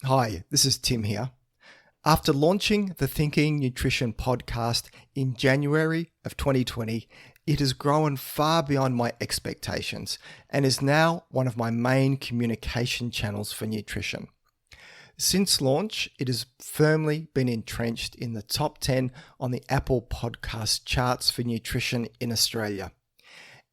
Hi, this is Tim here. After launching the Thinking Nutrition podcast in January of 2020, it has grown far beyond my expectations and is now one of my main communication channels for nutrition. Since launch, it has firmly been entrenched in the top 10 on the Apple podcast charts for nutrition in Australia.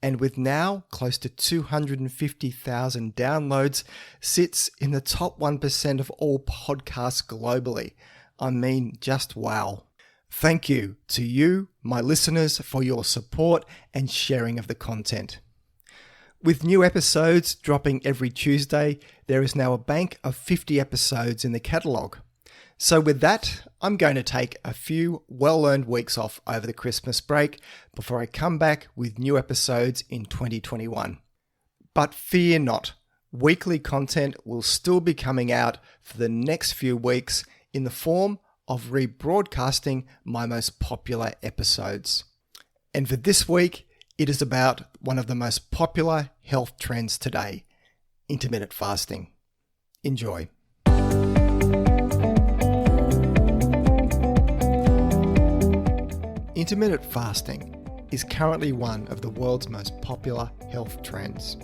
And with now close to 250,000 downloads, sits in the top 1% of all podcasts globally. I mean, just wow. Thank you to you, my listeners, for your support and sharing of the content. With new episodes dropping every Tuesday, there is now a bank of 50 episodes in the catalogue. So with that, I'm going to take a few well-earned weeks off over the Christmas break before I come back with new episodes in 2021. But fear not, weekly content will still be coming out for the next few weeks in the form of rebroadcasting my most popular episodes. And for this week, it is about one of the most popular health trends today, intermittent fasting. Enjoy. Intermittent fasting is currently one of the world's most popular health trends.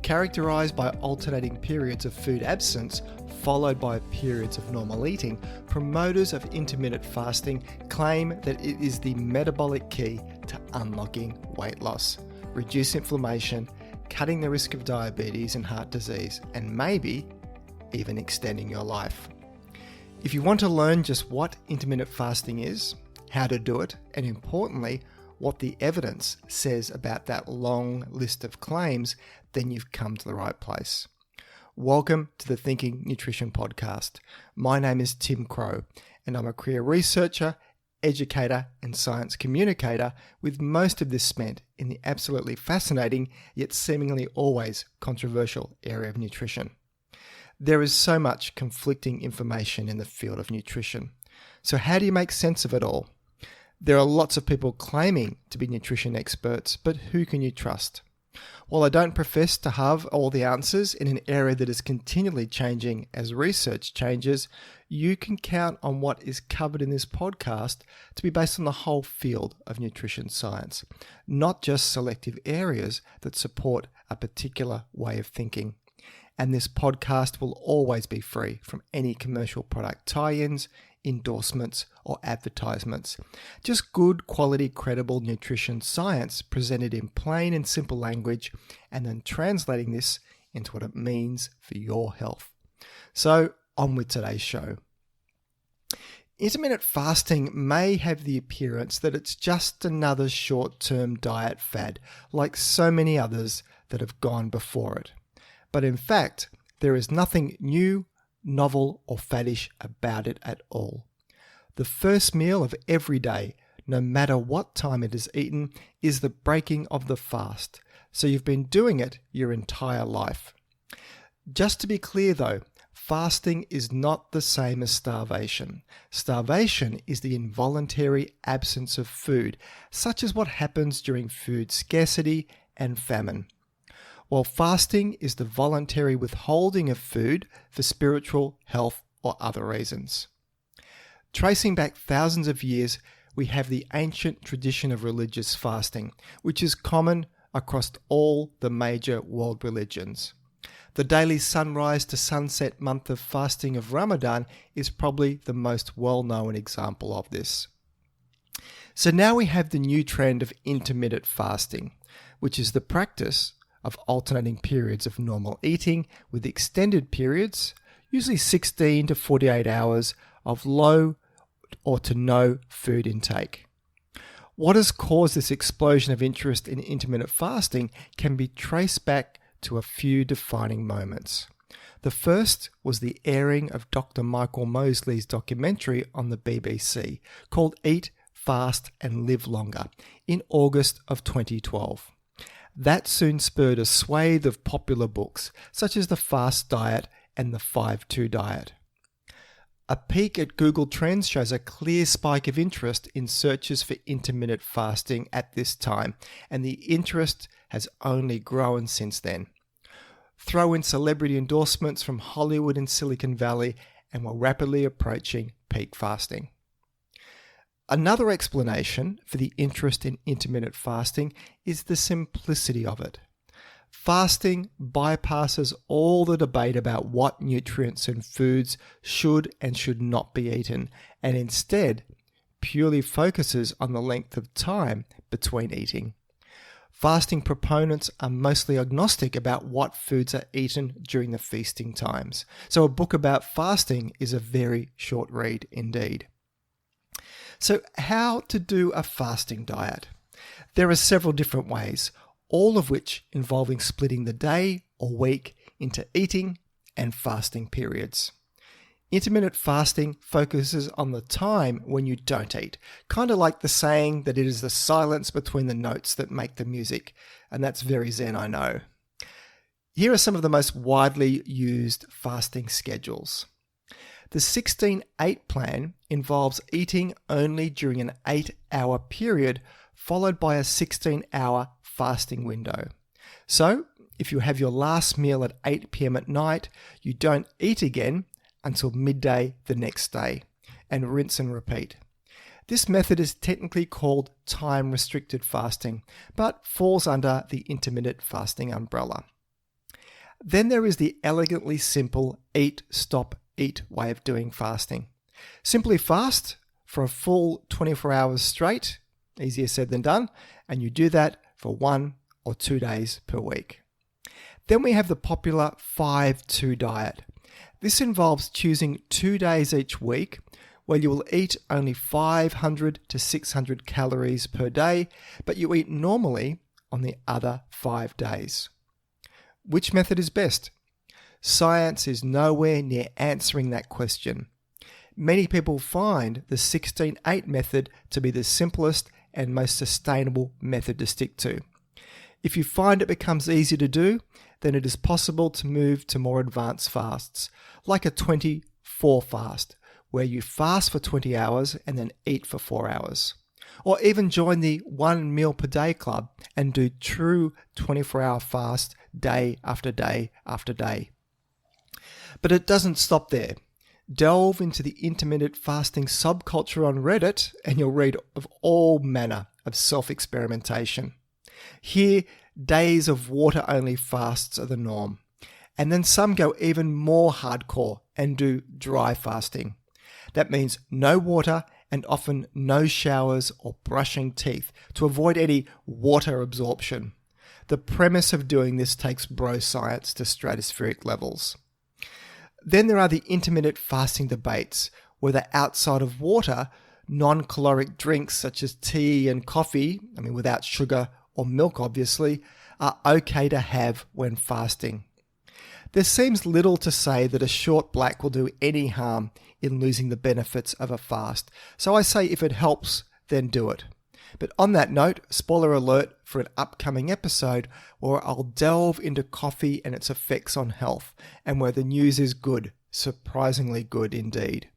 Characterised by alternating periods of food absence followed by periods of normal eating, promoters of intermittent fasting claim that it is the metabolic key to unlocking weight loss, reduce inflammation, cutting the risk of diabetes and heart disease, and maybe even extending your life. If you want to learn just what intermittent fasting is, how to do it, and importantly, what the evidence says about that long list of claims, then you've come to the right place. Welcome to the Thinking Nutrition podcast. My name is Tim Crow, and I'm a career researcher, educator, and science communicator, with most of this spent in the absolutely fascinating, yet seemingly always controversial area of nutrition. There is so much conflicting information in the field of nutrition. So how do you make sense of it all? There are lots of people claiming to be nutrition experts, but who can you trust? While I don't profess to have all the answers in an area that is continually changing as research changes, you can count on what is covered in this podcast to be based on the whole field of nutrition science, not just selective areas that support a particular way of thinking. And this podcast will always be free from any commercial product tie-ins, endorsements, or advertisements. Just good quality, credible nutrition science presented in plain and simple language, and then translating this into what it means for your health. So, on with today's show. Intermittent fasting may have the appearance that it's just another short-term diet fad, like so many others that have gone before it. But in fact, there is nothing new, novel, or faddish about it at all. The first meal of every day, no matter what time it is eaten, is the breaking of the fast. So you've been doing it your entire life. Just to be clear though, fasting is not the same as starvation. Starvation is the involuntary absence of food, such as what happens during food scarcity and famine. While fasting is the voluntary withholding of food for spiritual, health, or other reasons. Tracing back thousands of years, we have the ancient tradition of religious fasting, which is common across all the major world religions. The daily sunrise to sunset month of fasting of Ramadan is probably the most well-known example of this. So now we have the new trend of intermittent fasting, which is the practice of alternating periods of normal eating with extended periods, usually 16 to 48 hours of low or to no food intake. What has caused this explosion of interest in intermittent fasting can be traced back to a few defining moments. The first was the airing of Dr. Michael Mosley's documentary on the BBC called Eat, Fast and Live Longer in August of 2012. That soon spurred a swathe of popular books, such as The Fast Diet and The 5-2 Diet. A peek at Google Trends shows a clear spike of interest in searches for intermittent fasting at this time, and the interest has only grown since then. throw in celebrity endorsements from Hollywood and Silicon Valley, and we're rapidly approaching peak fasting. Another explanation for the interest in intermittent fasting is the simplicity of it. Fasting bypasses all the debate about what nutrients and foods should and should not be eaten, and instead purely focuses on the length of time between eating. Fasting proponents are mostly agnostic about what foods are eaten during the feasting times, so a book about fasting is a very short read indeed. So how to do a fasting diet? There are several different ways, all of which involving splitting the day or week into eating and fasting periods. Intermittent fasting focuses on the time when you don't eat, kind of like the saying that it is the silence between the notes that make the music, and that's very Zen, I know. Here are some of the most widely used fasting schedules. The 16-8 plan involves eating only during an 8-hour period, followed by a 16-hour fasting window. So, if you have your last meal at 8 p.m. at night, you don't eat again until midday the next day, and rinse and repeat. This method is technically called time-restricted fasting, but falls under the intermittent fasting umbrella. Then there is the elegantly simple eat, stop, eat way of doing fasting. Simply fast for a full 24 hours straight, easier said than done, and you do that for 1 or 2 days per week. Then we have the popular 5-2 diet. This involves choosing 2 days each week where you will eat only 500 to 600 calories per day, but you eat normally on the other 5 days. Which method is best? Science is nowhere near answering that question. Many people find the 16-8 method to be the simplest and most sustainable method to stick to. If you find it becomes easier to do, then it is possible to move to more advanced fasts, like a 24 fast, where you fast for 20 hours and then eat for 4 hours. Or even join the 1 meal per day club and do true 24-hour fast day after day after day. But it doesn't stop there. Delve into the intermittent fasting subculture on Reddit and you'll read of all manner of self-experimentation. Here, days of water-only fasts are the norm. And then some go even more hardcore and do dry fasting. That means no water and often no showers or brushing teeth to avoid any water absorption. The premise of doing this takes bro science to stratospheric levels. Then there are the intermittent fasting debates, whether outside of water, non-caloric drinks such as tea and coffee, without sugar or milk obviously, are okay to have when fasting. There seems little to say that a short black will do any harm in losing the benefits of a fast, so I say if it helps, then do it. But on that note, spoiler alert for an upcoming episode where I'll delve into coffee and its effects on health, and where the news is good, surprisingly good indeed.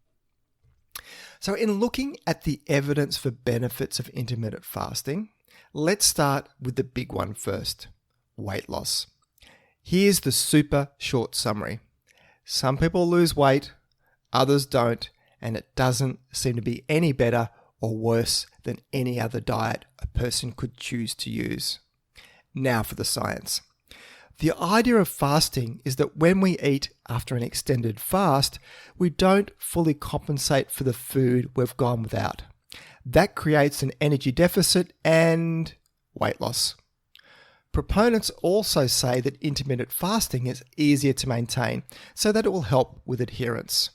So in looking at the evidence for benefits of intermittent fasting, let's start with the big one first, weight loss. Here's the super short summary. Some people lose weight, others don't, and it doesn't seem to be any better or worse than any other diet a person could choose to use. Now for the science. The idea of fasting is that when we eat after an extended fast, we don't fully compensate for the food we've gone without. That creates an energy deficit and weight loss. Proponents also say that intermittent fasting is easier to maintain, so that it will help with adherence.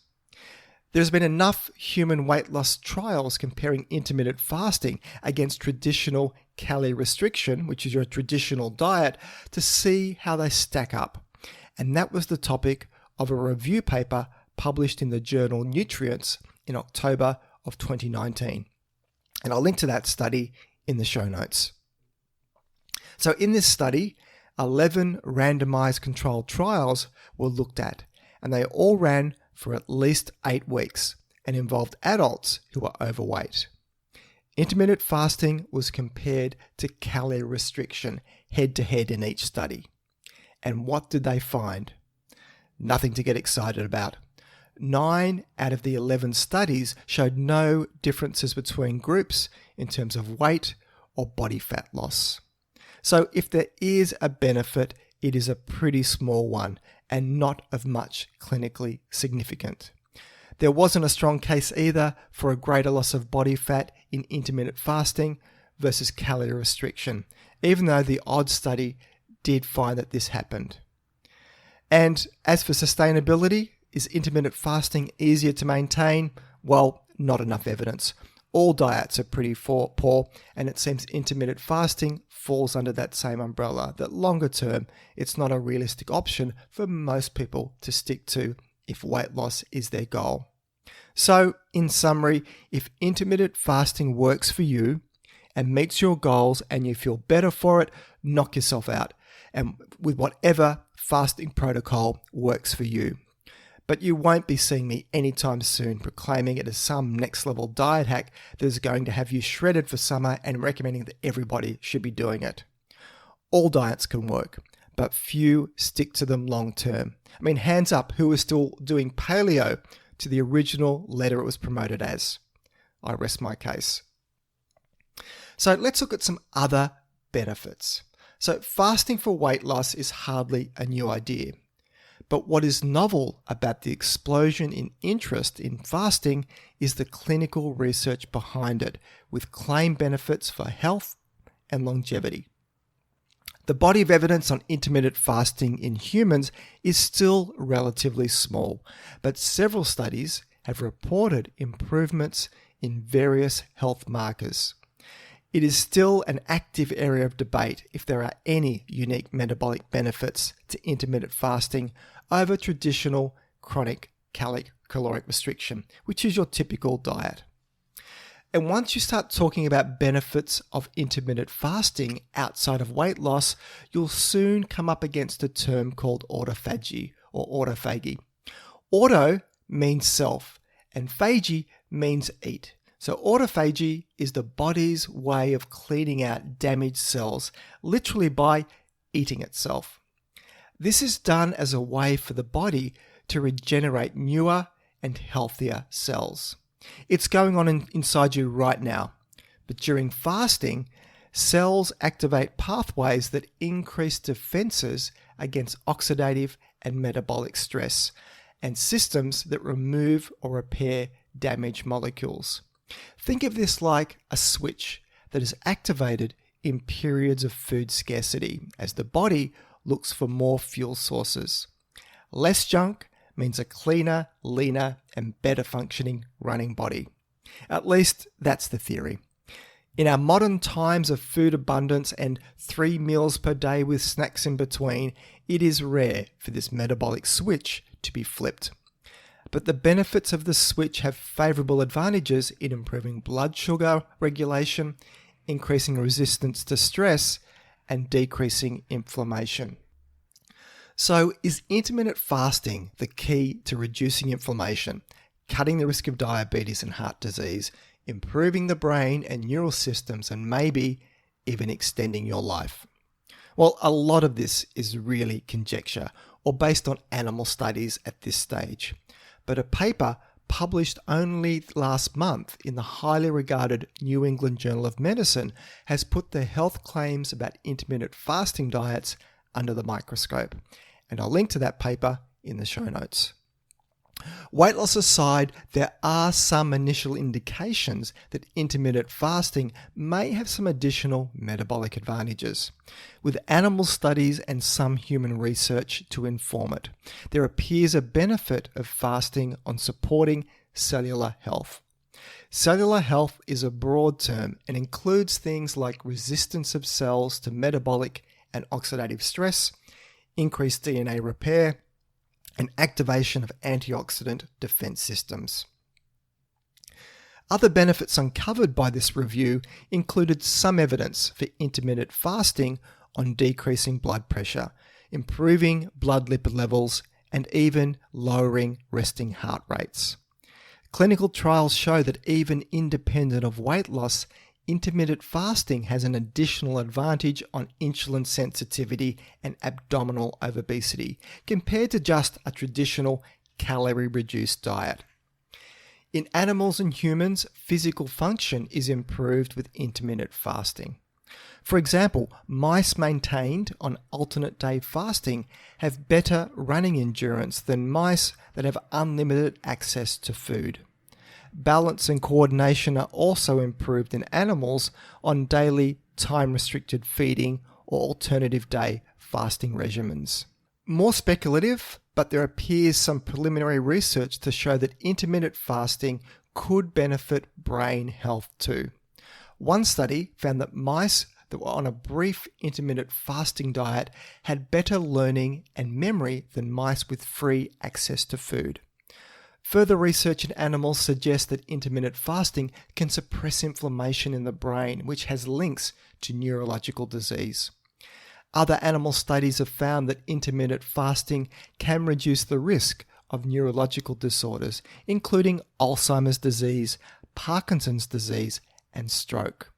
There's been enough human weight loss trials comparing intermittent fasting against traditional calorie restriction, which is your traditional diet, to see how they stack up. And that was the topic of a review paper published in the journal Nutrients in October of 2019. And I'll link to that study in the show notes. So in this study, 11 randomized controlled trials were looked at, and they all ran for at least 8 weeks and involved adults who were overweight. Intermittent fasting was compared to calorie restriction head-to-head in each study. And what did they find? Nothing to get excited about. 9 out of the 11 studies showed no differences between groups in terms of weight or body fat loss. So if there is a benefit, it is a pretty small one and not of much clinically significant. There wasn't a strong case either for a greater loss of body fat in intermittent fasting versus calorie restriction, even though the odds study did find that this happened. And as for sustainability, is intermittent fasting easier to maintain? Well, not enough evidence. All diets are pretty poor, and it seems intermittent fasting falls under that same umbrella, that longer term, it's not a realistic option for most people to stick to if weight loss is their goal. So, in summary, if intermittent fasting works for you and meets your goals and you feel better for it, knock yourself out, and with whatever fasting protocol works for you. But you won't be seeing me anytime soon proclaiming it as some next level diet hack that is going to have you shredded for summer and recommending that everybody should be doing it. All diets can work, but few stick to them long term. I mean, hands up who is still doing paleo to the original letter it was promoted as. I rest my case. So let's look at some other benefits. So fasting for weight loss is hardly a new idea. But what is novel about the explosion in interest in fasting is the clinical research behind it, with claimed benefits for health and longevity. The body of evidence on intermittent fasting in humans is still relatively small, but several studies have reported improvements in various health markers. It is still an active area of debate if there are any unique metabolic benefits to intermittent fasting over traditional chronic caloric restriction, which is your typical diet. And once you start talking about benefits of intermittent fasting outside of weight loss, you'll soon come up against a term called autophagy or autophagy. Auto means self and phagy means eat. So autophagy is the body's way of cleaning out damaged cells, literally by eating itself. This is done as a way for the body to regenerate newer and healthier cells. It's going on inside you right now. But during fasting, cells activate pathways that increase defenses against oxidative and metabolic stress, and systems that remove or repair damaged molecules. Think of this like a switch that is activated in periods of food scarcity as the body looks for more fuel sources. Less junk means a cleaner, leaner, and better functioning running body. At least that's the theory. In our modern times of food abundance and 3 meals per day with snacks in between, it is rare for this metabolic switch to be flipped. But the benefits of the switch have favorable advantages in improving blood sugar regulation, increasing resistance to stress, and decreasing inflammation. So, is intermittent fasting the key to reducing inflammation, cutting the risk of diabetes and heart disease, improving the brain and neural systems, and maybe even extending your life? Well, a lot of this is really conjecture or based on animal studies at this stage. But a paper published only last month in the highly regarded New England Journal of Medicine has put the health claims about intermittent fasting diets under the microscope. And I'll link to that paper in the show notes. Weight loss aside, there are some initial indications that intermittent fasting may have some additional metabolic advantages, with animal studies and some human research to inform it. There appears a benefit of fasting on supporting cellular health. Cellular health is a broad term and includes things like resistance of cells to metabolic and oxidative stress, increased DNA repair, and activation of antioxidant defense systems. Other benefits uncovered by this review included some evidence for intermittent fasting on decreasing blood pressure, improving blood lipid levels, and even lowering resting heart rates. Clinical trials show that even independent of weight loss, intermittent fasting has an additional advantage on insulin sensitivity and abdominal obesity compared to just a traditional calorie-reduced diet. In animals and humans, physical function is improved with intermittent fasting. For example, mice maintained on alternate day fasting have better running endurance than mice that have unlimited access to food. Balance and coordination are also improved in animals on daily time-restricted feeding or alternative day fasting regimens. More speculative, but there appears some preliminary research to show that intermittent fasting could benefit brain health too. One study found that mice that were on a brief intermittent fasting diet had better learning and memory than mice with free access to food. Further research in animals suggests that intermittent fasting can suppress inflammation in the brain, which has links to neurological disease. Other animal studies have found that intermittent fasting can reduce the risk of neurological disorders, including Alzheimer's disease, Parkinson's disease, and stroke.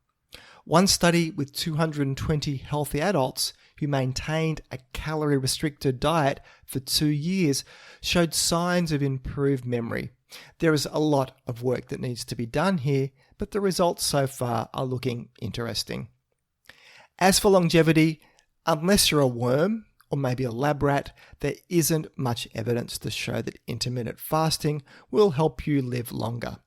One study with 220 healthy adults who maintained a calorie-restricted diet for 2 years showed signs of improved memory. There is a lot of work that needs to be done here, but the results so far are looking interesting. As for longevity, unless you're a worm or maybe a lab rat, there isn't much evidence to show that intermittent fasting will help you live longer.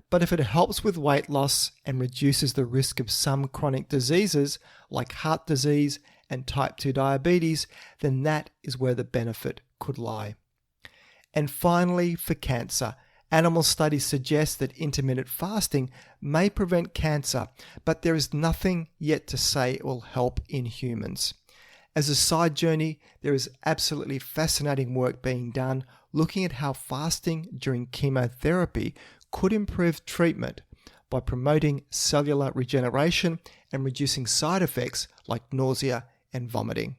But if it helps with weight loss and reduces the risk of some chronic diseases like heart disease and type 2 diabetes, then that is where the benefit could lie. And finally, for cancer, animal studies suggest that intermittent fasting may prevent cancer, but there is nothing yet to say it will help in humans. As a side journey, there is absolutely fascinating work being done looking at how fasting during chemotherapy could improve treatment by promoting cellular regeneration and reducing side effects like nausea and vomiting.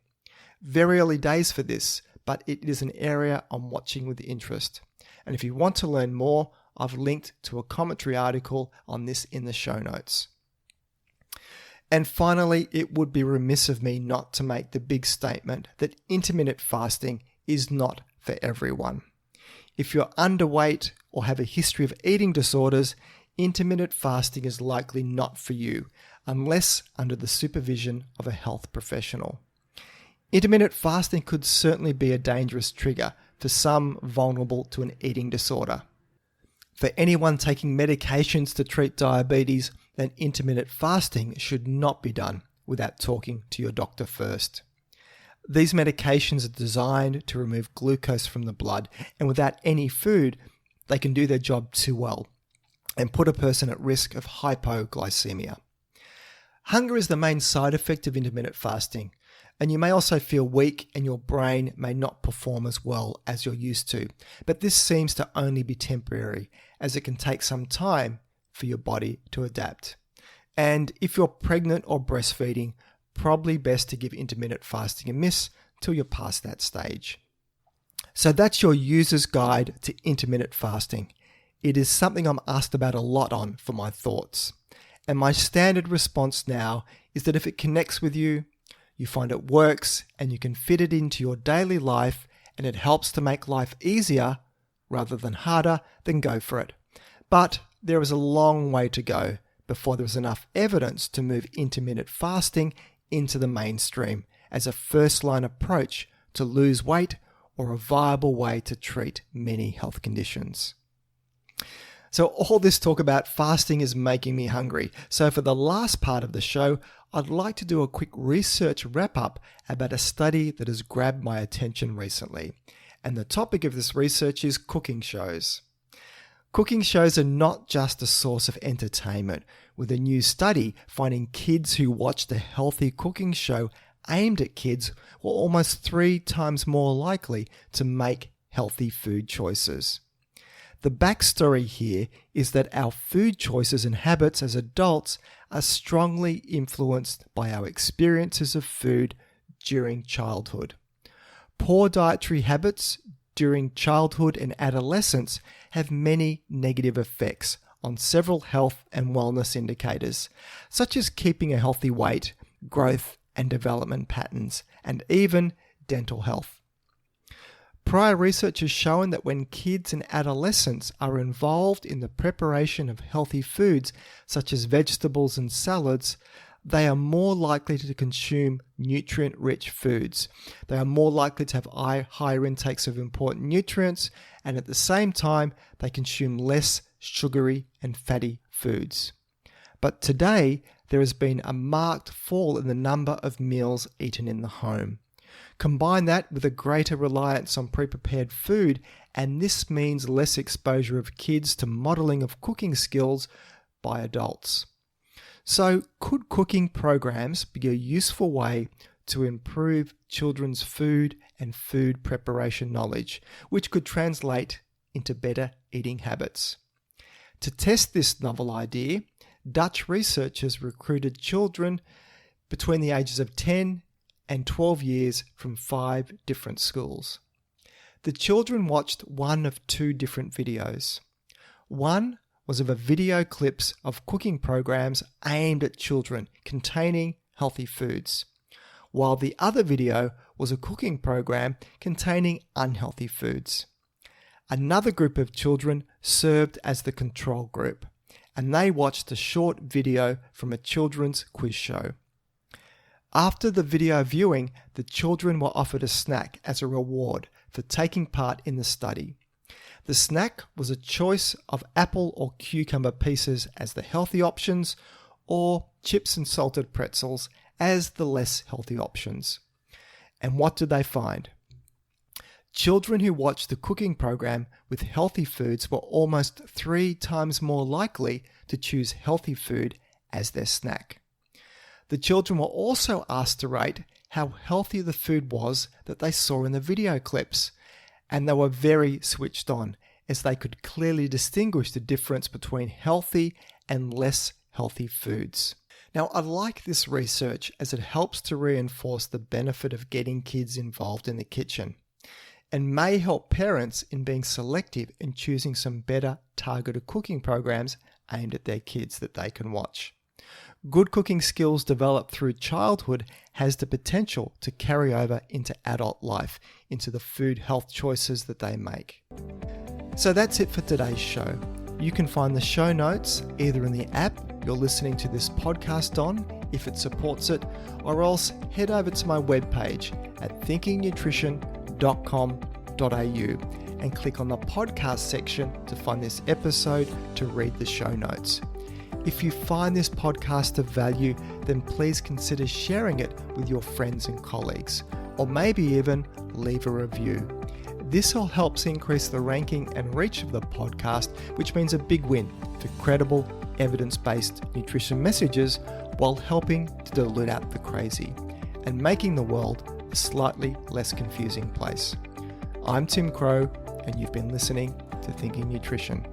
Very early days for this, but it is an area I'm watching with interest. And if you want to learn more, I've linked to a commentary article on this in the show notes. And finally, it would be remiss of me not to make the big statement that intermittent fasting is not for everyone. If you're underweight or have a history of eating disorders, intermittent fasting is likely not for you, unless under the supervision of a health professional. Intermittent fasting could certainly be a dangerous trigger for some vulnerable to an eating disorder. For anyone taking medications to treat diabetes, then intermittent fasting should not be done without talking to your doctor first. These medications are designed to remove glucose from the blood, and without any food, they can do their job too well and put a person at risk of hypoglycemia. Hunger is the main side effect of intermittent fasting, and you may also feel weak and your brain may not perform as well as you're used to. But this seems to only be temporary, as it can take some time for your body to adapt. And if you're pregnant or breastfeeding, probably best to give intermittent fasting a miss till you're past that stage. So that's your user's guide to intermittent fasting. It is something I'm asked about a lot on for my thoughts. And my standard response now is that if it connects with you, you find it works and you can fit it into your daily life and it helps to make life easier rather than harder, then go for it. But there is a long way to go before there is enough evidence to move intermittent fasting into the mainstream as a first-line approach to lose weight or a viable way to treat many health conditions. So all this talk about fasting is making me hungry. So for the last part of the show, I'd like to do a quick research wrap-up about a study that has grabbed my attention recently. And the topic of this research is cooking shows. Cooking shows are not just a source of entertainment, with a new study finding kids who watched a healthy cooking show aimed at kids were almost 3 times more likely to make healthy food choices. The backstory here is that our food choices and habits as adults are strongly influenced by our experiences of food during childhood. Poor dietary habits during childhood and adolescence have many negative effects on several health and wellness indicators, such as keeping a healthy weight, growth and development patterns, and even dental health. Prior research has shown that when kids and adolescents are involved in the preparation of healthy foods, such as vegetables and salads, they are more likely to consume nutrient-rich foods. They are more likely to have higher intakes of important nutrients, and at the same time, they consume less sugary and fatty foods. But today, there has been a marked fall in the number of meals eaten in the home. Combine that with a greater reliance on pre-prepared food, and this means less exposure of kids to modeling of cooking skills by adults. So, could cooking programs be a useful way to improve children's food and food preparation knowledge, which could translate into better eating habits? To test this novel idea, Dutch researchers recruited children between the ages of 10 and 12 years from 5 different schools. The children watched one of 2 different videos. One was of a video clips of cooking programs aimed at children containing healthy foods, while the other video was a cooking program containing unhealthy foods. Another group of children served as the control group, and they watched a short video from a children's quiz show. After the video viewing, the children were offered a snack as a reward for taking part in the study. The snack was a choice of apple or cucumber pieces as the healthy options, or chips and salted pretzels as the less healthy options. And what did they find? Children who watched the cooking program with healthy foods were almost 3 times more likely to choose healthy food as their snack. The children were also asked to rate how healthy the food was that they saw in the video clips, and they were very switched on, as they could clearly distinguish the difference between healthy and less healthy foods. Now, I like this research as it helps to reinforce the benefit of getting kids involved in the kitchen, and may help parents in being selective in choosing some better targeted cooking programs aimed at their kids that they can watch. Good cooking skills developed through childhood has the potential to carry over into adult life, into the food health choices that they make. So that's it for today's show. You can find the show notes either in the app you're listening to this podcast on, if it supports it, or else head over to my webpage at thinkingnutrition.com.au and click on the podcast section to find this episode to read the show notes. If you find this podcast of value, then please consider sharing it with your friends and colleagues, or maybe even leave a review. This all helps increase the ranking and reach of the podcast, which means a big win for credible, evidence-based nutrition messages while helping to dilute out the crazy and making the world a slightly less confusing place. I'm Tim Crow, and you've been listening to Thinking Nutrition.